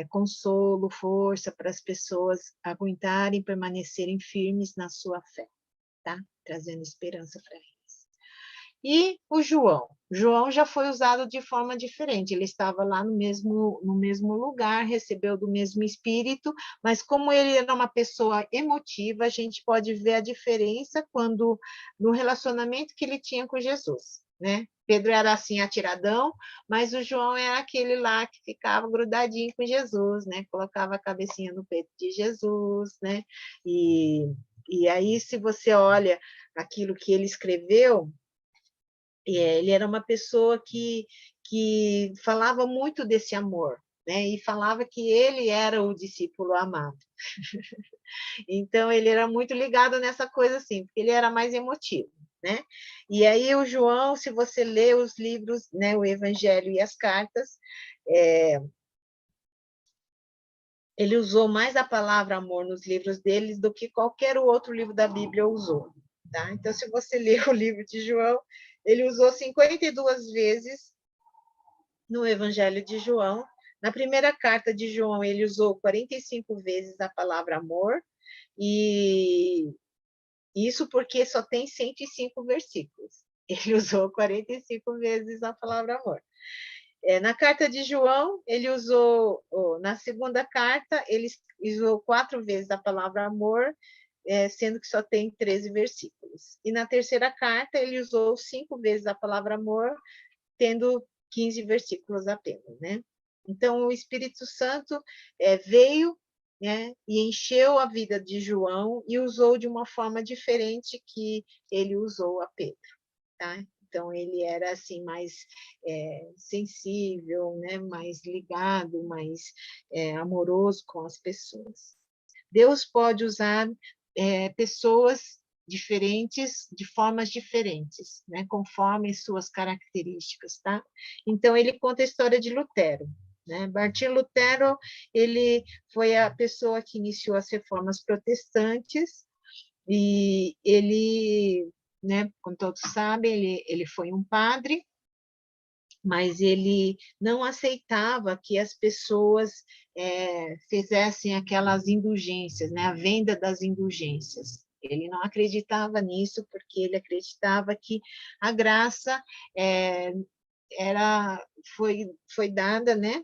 consolo, força para as pessoas aguentarem, permanecerem firmes na sua fé, tá? Trazendo esperança para eles. E o João? João já foi usado de forma diferente, ele estava lá no mesmo lugar, recebeu do mesmo Espírito, mas como ele era uma pessoa emotiva, a gente pode ver a diferença no relacionamento que ele tinha com Jesus, né? Pedro era assim, atiradão, mas o João era aquele lá que ficava grudadinho com Jesus, né? Colocava a cabecinha no peito de Jesus, né? E aí, se você olha aquilo que ele escreveu, ele era uma pessoa que que falava muito desse amor, né? E falava que ele era o discípulo amado. Então, ele era muito ligado nessa coisa assim, porque ele era mais emotivo, né? E aí o João, se você lê os livros, né, o Evangelho e as cartas, ele usou mais a palavra amor nos livros deles do que qualquer outro livro da Bíblia usou, tá? Então, se você ler o livro de João, ele usou 52 vezes no Evangelho de João. Na primeira carta de João, ele usou 45 vezes a palavra amor, e isso porque só tem 105 versículos. Ele usou 45 vezes a palavra amor. Na carta de João, ele usou, na segunda carta, ele usou 4 vezes a palavra amor, sendo que só tem 13 versículos. E na terceira carta, ele usou 5 vezes a palavra amor, tendo 15 versículos apenas, né? Então, o Espírito Santo veio, né, e encheu a vida de João e usou de uma forma diferente que ele usou a Pedro, tá? Então, ele era assim mais sensível, né, mais ligado, mais amoroso com as pessoas. Deus pode usar pessoas diferentes, de formas diferentes, né, conforme suas características, tá? Então, ele conta a história de Lutero, né? Martinho Lutero, ele foi a pessoa que iniciou as reformas protestantes, e ele, né, como todos sabem, ele foi um padre, mas ele não aceitava que as pessoas fizessem aquelas indulgências, né, a venda das indulgências. Ele não acreditava nisso, porque ele acreditava que a graça foi dada, né,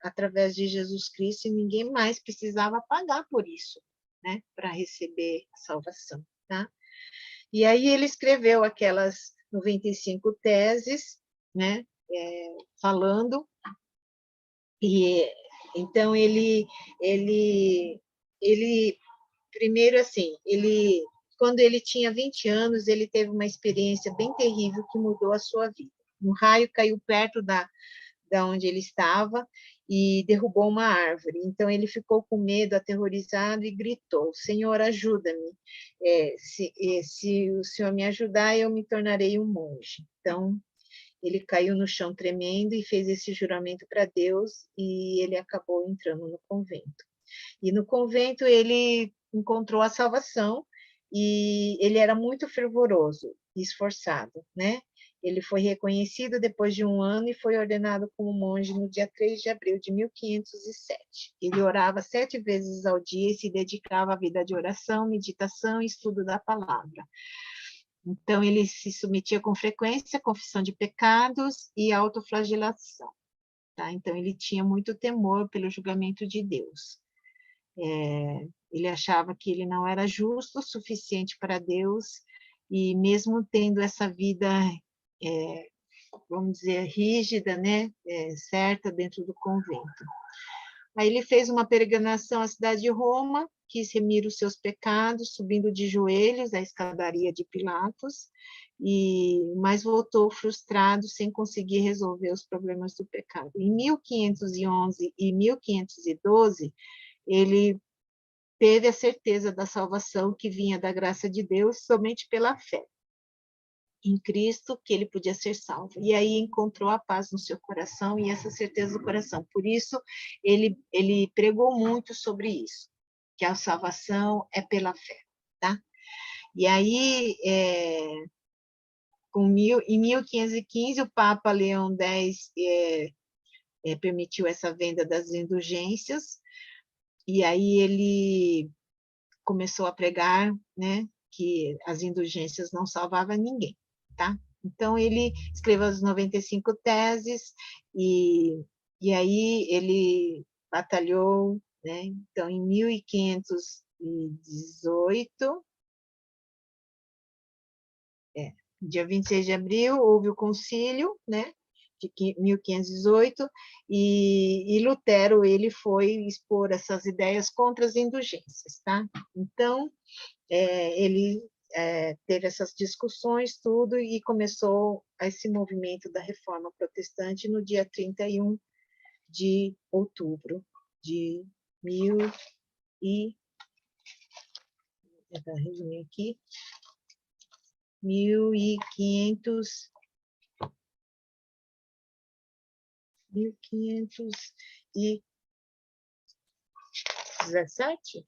através de Jesus Cristo, e ninguém mais precisava pagar por isso, né, para receber a salvação, tá? E aí ele escreveu aquelas 95 teses, né, falando, e então ele primeiro assim, quando ele tinha 20 anos, ele teve uma experiência bem terrível que mudou a sua vida. Um raio caiu perto da onde ele estava e derrubou uma árvore. Então, ele ficou com medo, aterrorizado, e gritou: Senhor, ajuda-me. Se o Senhor me ajudar, eu me tornarei um monge. Então, ele caiu no chão tremendo e fez esse juramento para Deus, e ele acabou entrando no convento. E no convento ele encontrou a salvação, e ele era muito fervoroso e esforçado, né? Ele foi reconhecido depois de 1 ano e foi ordenado como monge no dia 3 de abril de 1507. Ele orava 7 vezes ao dia e se dedicava à vida de oração, meditação e estudo da palavra. Então, ele se submetia com frequência à confissão de pecados e autoflagelação, tá? Então, ele tinha muito temor pelo julgamento de Deus. Ele achava que ele não era justo o suficiente para Deus, e mesmo tendo essa vida, vamos dizer, rígida, né, certa dentro do convento. Aí ele fez uma peregrinação à cidade de Roma, quis remir os seus pecados, subindo de joelhos a escadaria de Pilatos, mas voltou frustrado, sem conseguir resolver os problemas do pecado. Em 1511 e 1512, ele teve a certeza da salvação que vinha da graça de Deus somente pela fé em Cristo, que ele podia ser salvo. E aí encontrou a paz no seu coração e essa certeza do coração. Por isso, ele pregou muito sobre isso, que a salvação é pela fé, tá? E aí, em 1515, o Papa Leão X permitiu essa venda das indulgências, e aí ele começou a pregar, né, que as indulgências não salvavam ninguém, tá? Então, ele escreveu as 95 teses, e aí ele batalhou, né? Então, em 1518, dia 26 de abril, houve o concílio, né, de 1518, e Lutero, ele foi expor essas ideias contra as indulgências, tá? Então, ele teve essas discussões, tudo, e começou esse movimento da Reforma Protestante no dia 31 de outubro de 1000 e... Vou tentar resumir aqui. 1517,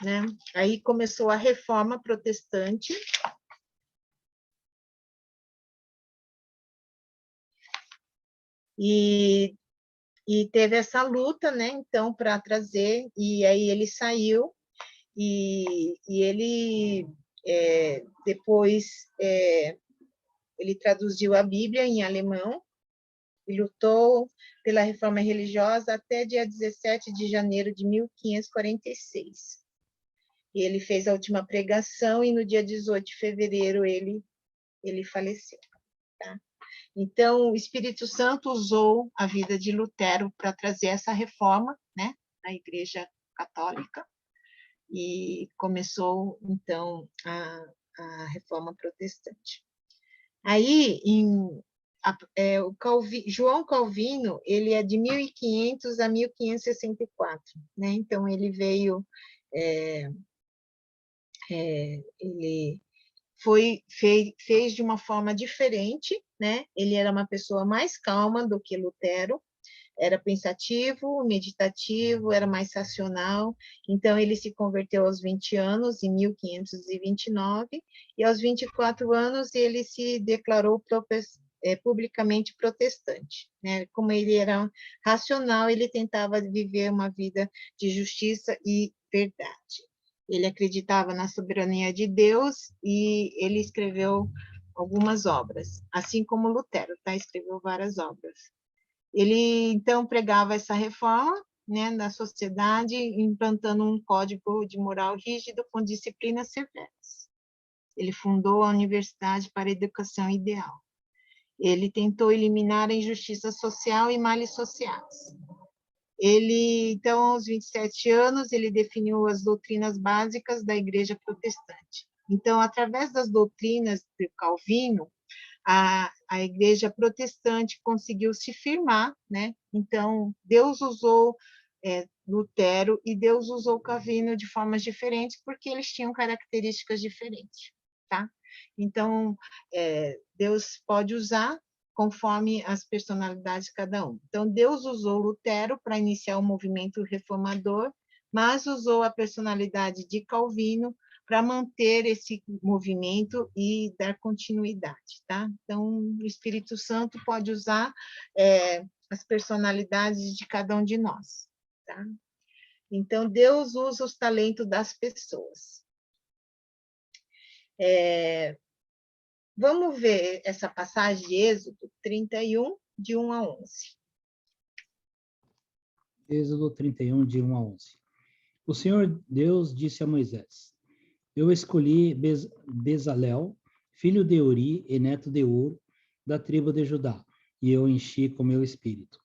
né? Aí começou a Reforma Protestante, e teve essa luta, né? Então, para trazer, e aí ele saiu, e ele depois ele traduziu a Bíblia em alemão e lutou pela reforma religiosa até dia 17 de janeiro de 1546. E ele fez a última pregação e no dia 18 de fevereiro ele faleceu. Tá? Então, o Espírito Santo usou a vida de Lutero para trazer essa reforma, né, na Igreja Católica, e começou, então, a Reforma Protestante. Aí, João Calvino, ele é de 1500 a 1564, né? Então, ele veio... ele fez de uma forma diferente, né? Ele era uma pessoa mais calma do que Lutero, era pensativo, meditativo, era mais racional. Então, ele se converteu aos 20 anos, em 1529, e aos 24 anos ele se declarou publicamente protestante, né? Como ele era racional, ele tentava viver uma vida de justiça e verdade. Ele acreditava na soberania de Deus e ele escreveu algumas obras, assim como Lutero, tá? Escreveu várias obras. Ele, então, pregava essa reforma, né, na sociedade, implantando um código de moral rígido com disciplinas severas. Ele fundou a Universidade para a Educação Ideal. Ele tentou eliminar a injustiça social e males sociais. Ele, então, aos 27 anos, ele definiu as doutrinas básicas da Igreja Protestante. Então, através das doutrinas de Calvino, a Igreja Protestante conseguiu se firmar, né? Então, Deus usou Lutero e Deus usou Calvino de formas diferentes, porque eles tinham características diferentes, tá? Então, Deus pode usar conforme as personalidades de cada um. Então, Deus usou Lutero para iniciar o movimento reformador, mas usou a personalidade de Calvino para manter esse movimento e dar continuidade, tá? Então, o Espírito Santo pode usar as personalidades de cada um de nós, tá? Então, Deus usa os talentos das pessoas. Vamos ver essa passagem de Êxodo 31, de 1 a 11. Êxodo 31, de 1 a 11. O Senhor Deus disse a Moisés: Eu escolhi Bezalel, filho de Uri e neto de Ur, da tribo de Judá, e eu enchi com meu espírito.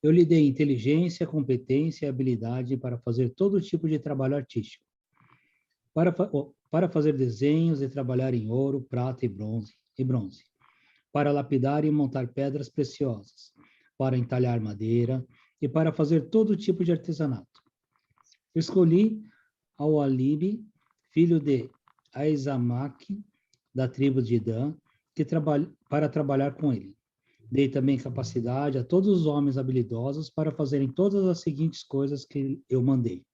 Eu lhe dei inteligência, competência e habilidade para fazer todo tipo de trabalho artístico, para fazer desenhos e trabalhar em ouro, prata e bronze, para lapidar e montar pedras preciosas, para entalhar madeira e para fazer todo tipo de artesanato. Escolhi Aualibe, filho de Aizamaque, da tribo de Dan, para trabalhar com ele. Dei também capacidade a todos os homens habilidosos para fazerem todas as seguintes coisas que eu mandei: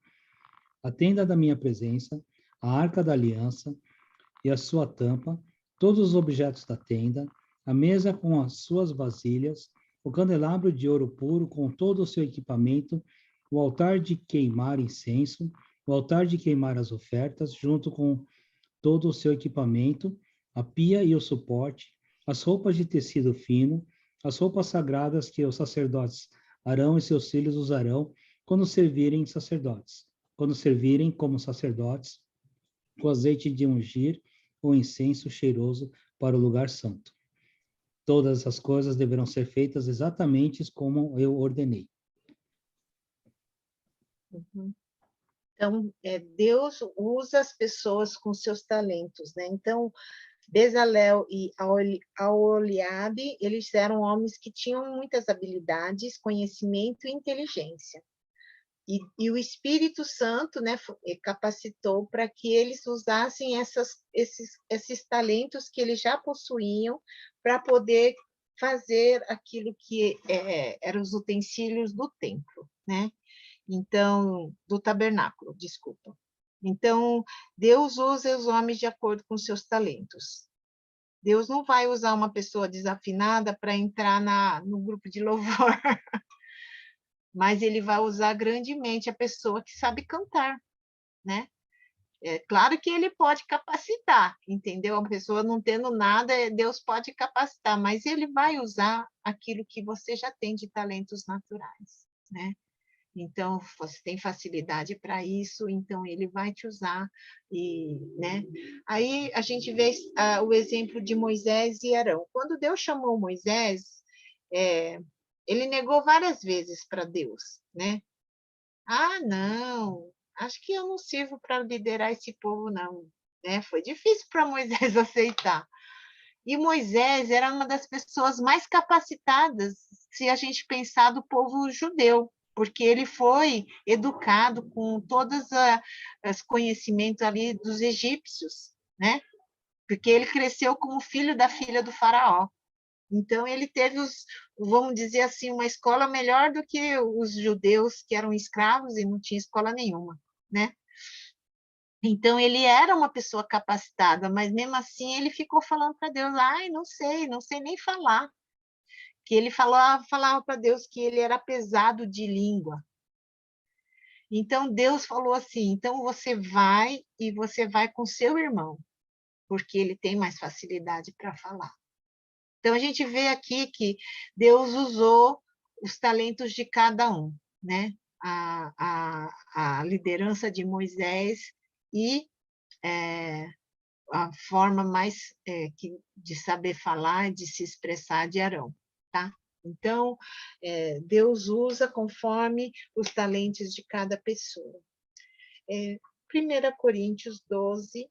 a tenda da minha presença, a arca da aliança e a sua tampa, todos os objetos da tenda, a mesa com as suas vasilhas, o candelabro de ouro puro com todo o seu equipamento, o altar de queimar incenso, o altar de queimar as ofertas, junto com todo o seu equipamento, a pia e o suporte, as roupas de tecido fino, as roupas sagradas que os sacerdotes Arão e seus filhos usarão quando servirem como sacerdotes, o azeite de ungir, o incenso cheiroso para o lugar santo. Todas essas coisas deverão ser feitas exatamente como eu ordenei. Uhum. Então, Deus usa as pessoas com seus talentos, né? Então, Bezalel e Aholiabe, eles eram homens que tinham muitas habilidades, conhecimento e inteligência. E o Espírito Santo, né, capacitou para que eles usassem esses talentos que eles já possuíam para poder fazer aquilo que eram os utensílios do templo, né? Então, do tabernáculo, desculpa. Então, Deus usa os homens de acordo com seus talentos. Deus não vai usar uma pessoa desafinada para entrar no grupo de louvor, mas ele vai usar grandemente a pessoa que sabe cantar, né? É claro que ele pode capacitar, entendeu? A pessoa não tendo nada, Deus pode capacitar, mas ele vai usar aquilo que você já tem de talentos naturais, né? Então, você tem facilidade para isso, então ele vai te usar, né? Aí a gente vê o exemplo de Moisés e Arão. Quando Deus chamou Moisés, ele negou várias vezes para Deus, né? Ah, não, acho que eu não sirvo para liderar esse povo, não. Né? Foi difícil para Moisés aceitar. E Moisés era uma das pessoas mais capacitadas, se a gente pensar do povo judeu, porque ele foi educado com todos os conhecimentos ali dos egípcios, né? Porque ele cresceu como filho da filha do faraó. Então, ele teve, vamos dizer assim, uma escola melhor do que os judeus que eram escravos e não tinha escola nenhuma, né? Então, ele era uma pessoa capacitada, mas mesmo assim ele ficou falando para Deus, ai, não sei nem falar. Que ele falava para Deus que ele era pesado de língua. Então, Deus falou assim, então você vai com seu irmão, porque ele tem mais facilidade para falar. Então, a gente vê aqui que Deus usou os talentos de cada um, né? A liderança de Moisés e a forma mais de saber falar e de se expressar de Arão, tá? Então, Deus usa conforme os talentos de cada pessoa. 1 Coríntios 12,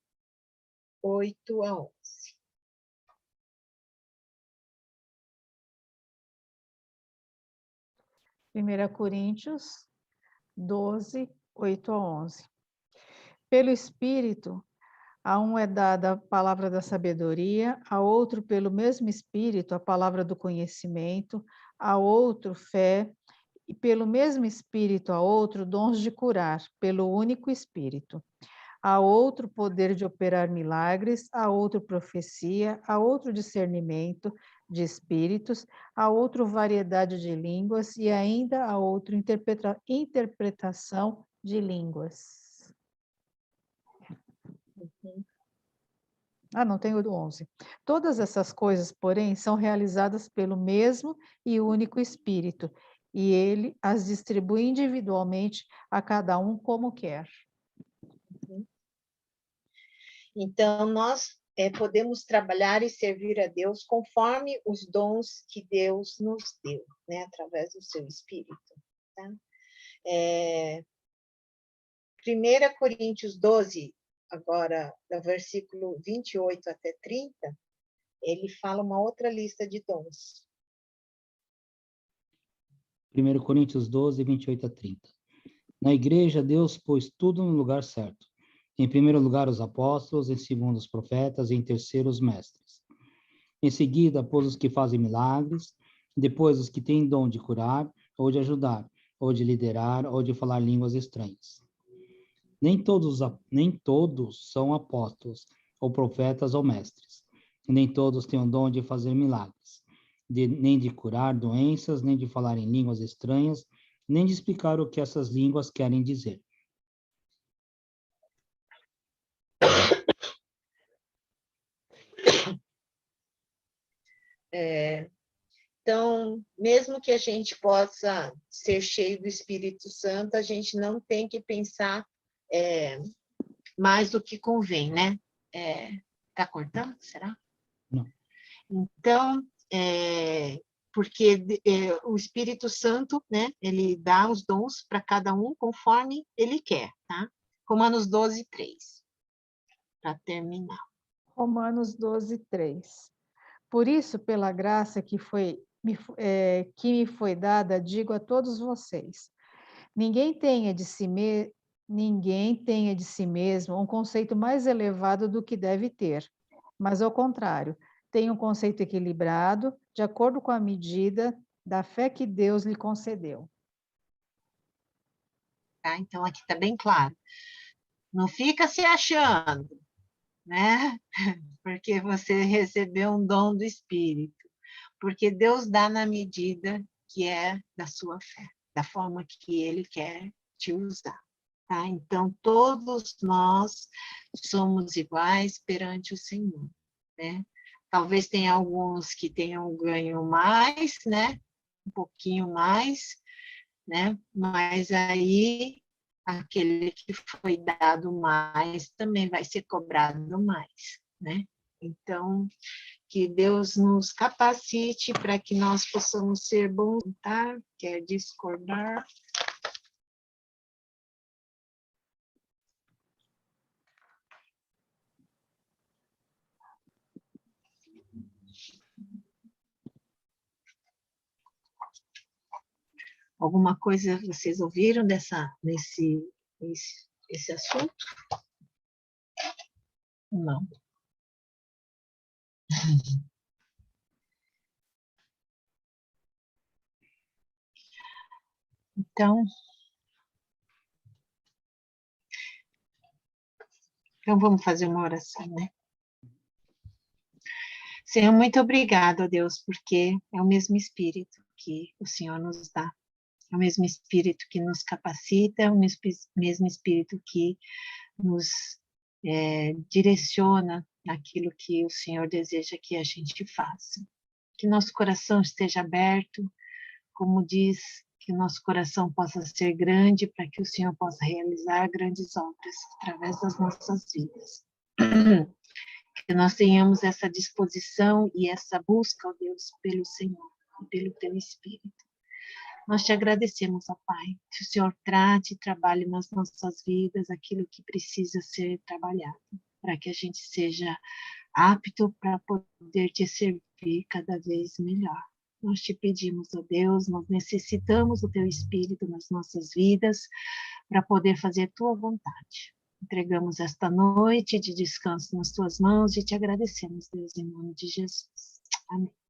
8 a 11. 1 Coríntios 12, 8 a 11. Pelo Espírito, a um é dada a palavra da sabedoria, a outro, pelo mesmo Espírito, a palavra do conhecimento, a outro, fé, e pelo mesmo Espírito, a outro, dons de curar, pelo único Espírito. A outro, poder de operar milagres, a outro, profecia, a outro, discernimento de espíritos, a outro, variedade de línguas e ainda a outro, interpretação de línguas. Não tenho do 11. Todas essas coisas, porém, são realizadas pelo mesmo e único Espírito, e ele as distribui individualmente a cada um como quer. Então, nós podemos trabalhar e servir a Deus conforme os dons que Deus nos deu, né, através do seu Espírito. Tá? 1 Coríntios 12, agora, do versículo 28 até 30, ele fala uma outra lista de dons. 1 Coríntios 12, 28 a 30. Na igreja, Deus pôs tudo no lugar certo. Em primeiro lugar, os apóstolos, em segundo, os profetas, e em terceiro, os mestres. Em seguida, pôs os que fazem milagres, depois os que têm dom de curar, ou de ajudar, ou de liderar, ou de falar línguas estranhas. Nem todos são apóstolos, ou profetas, ou mestres. Nem todos têm o dom de fazer milagres, nem de curar doenças, nem de falar em línguas estranhas, nem de explicar o que essas línguas querem dizer. Então, mesmo que a gente possa ser cheio do Espírito Santo, a gente não tem que pensar mais do que convém, né? Tá cortando? Será? Não. Então, porque o Espírito Santo, né? Ele dá os dons para cada um conforme ele quer, tá? Romanos 12, 3. Para terminar. Romanos 12, 3. Por isso, pela graça que me foi dada, digo a todos vocês, ninguém tenha de si mesmo um conceito mais elevado do que deve ter, mas ao contrário, tenha um conceito equilibrado, de acordo com a medida da fé que Deus lhe concedeu. Tá? Então, aqui está bem claro. Não fica se achando, né? Porque você recebeu um dom do Espírito. Porque Deus dá na medida que é da sua fé, da forma que Ele quer te usar. Tá? Então, todos nós somos iguais perante o Senhor, né? Talvez tenha alguns que tenham ganho mais, né? Um pouquinho mais, né? Mas aí, aquele que foi dado mais também vai ser cobrado mais, né? Então, que Deus nos capacite para que nós possamos ser bons, tá? Quer discordar? Alguma coisa vocês ouviram esse assunto? Não. Então vamos fazer uma oração, né? Senhor, muito obrigado, a Deus, porque é o mesmo Espírito que o Senhor nos dá. É o mesmo Espírito que nos capacita, é o mesmo Espírito que nos direciona naquilo que o Senhor deseja que a gente faça. Que nosso coração esteja aberto, como diz, que nosso coração possa ser grande para que o Senhor possa realizar grandes obras através das nossas vidas. Que nós tenhamos essa disposição e essa busca, ó Deus, pelo Senhor e pelo Teu Espírito. Nós te agradecemos, ó Pai, que o Senhor trate e trabalhe nas nossas vidas aquilo que precisa ser trabalhado, para que a gente seja apto para poder te servir cada vez melhor. Nós te pedimos, ó Deus, nós necessitamos do Teu Espírito nas nossas vidas para poder fazer Tua vontade. Entregamos esta noite de descanso nas Tuas mãos e te agradecemos, Deus, em nome de Jesus. Amém.